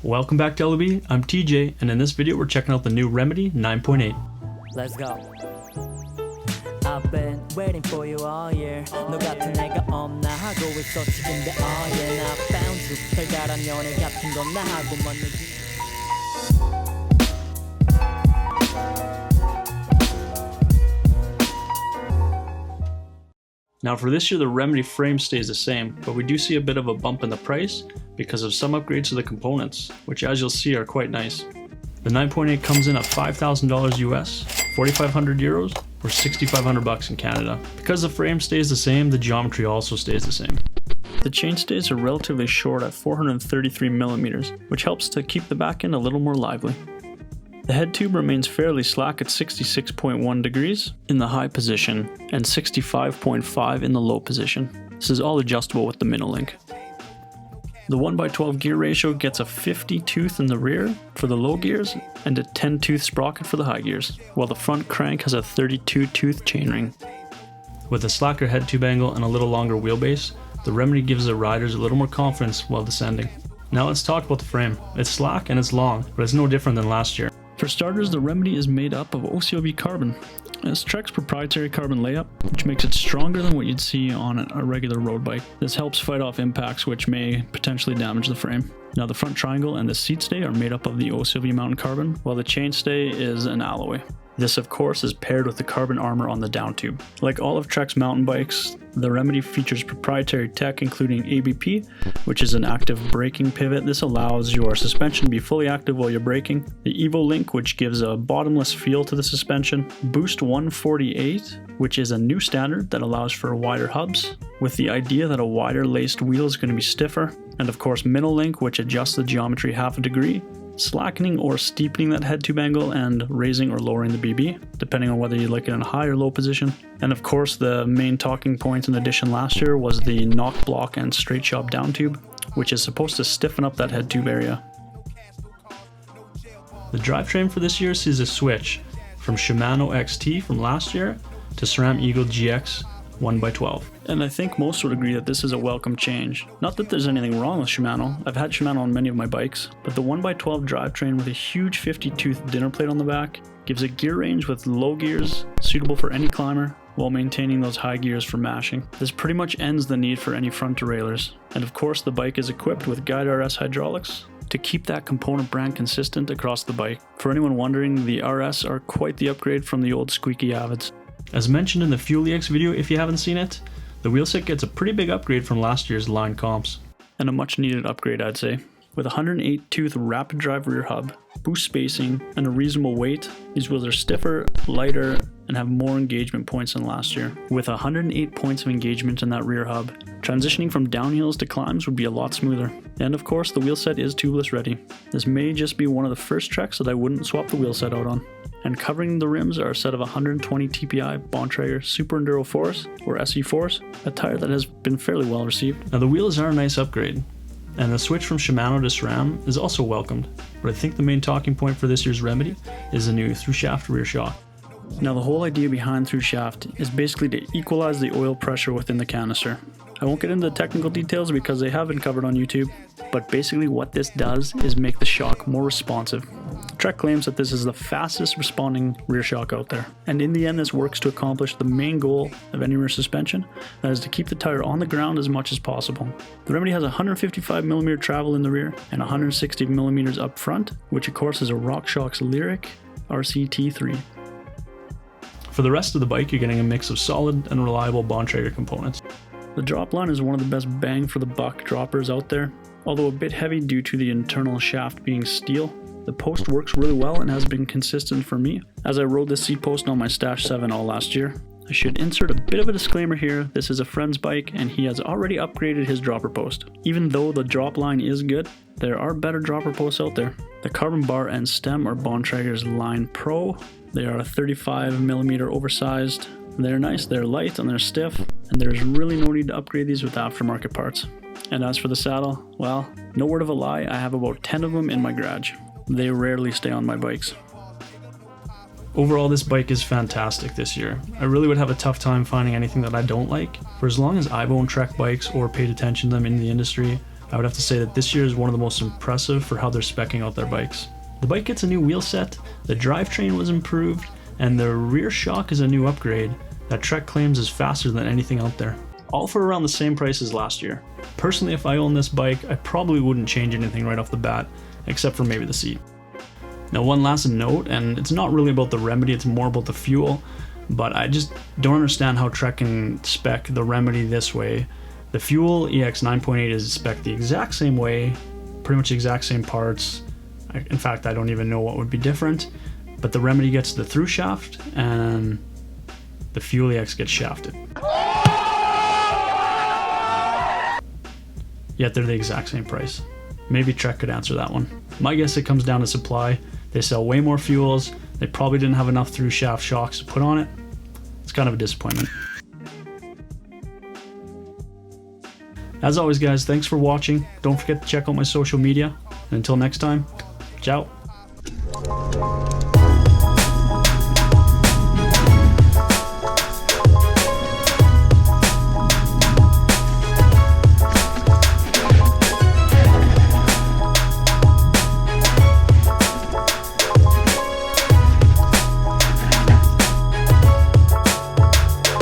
Welcome back to LB, I'm TJ, and in this video we're checking out the new Shremedy 9.8. Let's go. I've been waiting for you all year. 너 같은 애가 없나 하고 있었지 근데 all year I found you. 별다른 연애 같은 건 나 하고 만나지. Now for this year the Shremedy frame stays the same, but we do see a bit of a bump in the price because of some upgrades to the components, which as you'll see are quite nice. The 9.8 comes in at $5,000 US, 4,500 euros, or 6,500 bucks in Canada. Because the frame stays the same, the geometry also stays the same. The chainstays are relatively short at 433 millimeters, which helps to keep the back end a little more lively. The head tube remains fairly slack at 66.1 degrees in the high position and 65.5 in the low position. This is all adjustable with the Minolink. The 1x12 gear ratio gets a 50 tooth in the rear for the low gears and a 10 tooth sprocket for the high gears, while the front crank has a 32 tooth chainring. With a slacker head tube angle and a little longer wheelbase, the Shremedy gives the riders a little more confidence while descending. Now let's talk about the frame. It's slack and it's long, but it's no different than last year. For starters, the Shremedy is made up of OCOV carbon. It's Trek's proprietary carbon layup, which makes it stronger than what you'd see on a regular road bike. This helps fight off impacts which may potentially damage the frame. Now the front triangle and the seat stay are made up of the OCOV mountain carbon, while the chainstay is an alloy. This of course is paired with the carbon armor on the down tube. Like all of Trek's mountain bikes, the Shremedy features proprietary tech including ABP, which is an active braking pivot. This allows your suspension to be fully active while you're braking. The Evo Link, which gives a bottomless feel to the suspension. Boost 148, which is a new standard that allows for wider hubs, with the idea that a wider laced wheel is going to be stiffer. And of course Minolink, which adjusts the geometry half a degree, slackening or steepening that head tube angle and raising or lowering the BB, depending on whether you like it in a high or low position. And of course the main talking point in addition last year was the knock block and straight shop down tube, which is supposed to stiffen up that head tube area. The drivetrain for this year sees a switch from Shimano XT from last year to SRAM Eagle GX 1x12. And I think most would agree that this is a welcome change. Not that there's anything wrong with Shimano, I've had Shimano on many of my bikes, but the 1x12 drivetrain with a huge 50 tooth dinner plate on the back gives a gear range with low gears suitable for any climber while maintaining those high gears for mashing. This pretty much ends the need for any front derailleurs. And of course the bike is equipped with Guide RS hydraulics to keep that component brand consistent across the bike. For anyone wondering, the RS are quite the upgrade from the old squeaky Avids. As mentioned in the Fuel EX video, if you haven't seen it, the wheelset gets a pretty big upgrade from last year's line comps. And a much needed upgrade, I'd say. With a 108 tooth rapid drive rear hub, boost spacing, and a reasonable weight, these wheels are stiffer, lighter, and have more engagement points than last year. With 108 points of engagement in that rear hub, transitioning from downhills to climbs would be a lot smoother. And of course the wheelset is tubeless ready. This may just be one of the first Treks that I wouldn't swap the wheelset out on. And covering the rims are a set of 120 TPI Bontrager Super Enduro Force, or SE Force, a tire that has been fairly well received. Now the wheels are a nice upgrade, and the switch from Shimano to SRAM is also welcomed, but I think the main talking point for this year's Shremedy is the new through-shaft rear shock. Now the whole idea behind through-shaft is basically to equalize the oil pressure within the canister. I won't get into the technical details because they have been covered on YouTube, but basically what this does is make the shock more responsive. Trek claims that this is the fastest responding rear shock out there, and in the end this works to accomplish the main goal of any rear suspension, that is to keep the tire on the ground as much as possible. The Shremedy has 155mm travel in the rear and 160mm up front, which of course is a RockShox Lyric RCT3. For the rest of the bike you're getting a mix of solid and reliable Bontrager components. The drop line is one of the best bang for the buck droppers out there, although a bit heavy due to the internal shaft being steel. The post works really well and has been consistent for me, as I rode this seat post on my Stash 7 all last year. I should insert a bit of a disclaimer here, this is a friend's bike and he has already upgraded his dropper post. Even though the drop line is good, there are better dropper posts out there. The carbon bar and stem are Bontrager's Line Pro. They are 35mm oversized. They're nice, they're light, and they're stiff, and there's really no need to upgrade these with aftermarket parts. And as for the saddle, well, no word of a lie, I have about 10 of them in my garage. They rarely stay on my bikes. Overall, this bike is fantastic this year. I really would have a tough time finding anything that I don't like. For as long as I've owned Trek bikes or paid attention to them in the industry, I would have to say that this year is one of the most impressive for how they're speccing out their bikes. The bike gets a new wheel set, the drivetrain was improved, and the rear shock is a new upgrade that Trek claims is faster than anything out there. All for around the same price as last year. Personally, if I owned this bike, I probably wouldn't change anything right off the bat, except for maybe the seat. Now, one last note, and it's not really about the Shremedy, it's more about the fuel, but I just don't understand how Trek can spec the Shremedy this way. The Fuel EX 9.8 is spec'd the exact same way, pretty much the exact same parts. In fact, I don't even know what would be different, but the Shremedy gets the through shaft, and the Fuel EX gets shafted. Yet they're the exact same price. Maybe Trek could answer that one. My guess it comes down to supply. They sell way more fuels. They probably didn't have enough through shaft shocks to put on it. It's kind of a disappointment. As always, guys, thanks for watching. Don't forget to check out my social media. And until next time, ciao.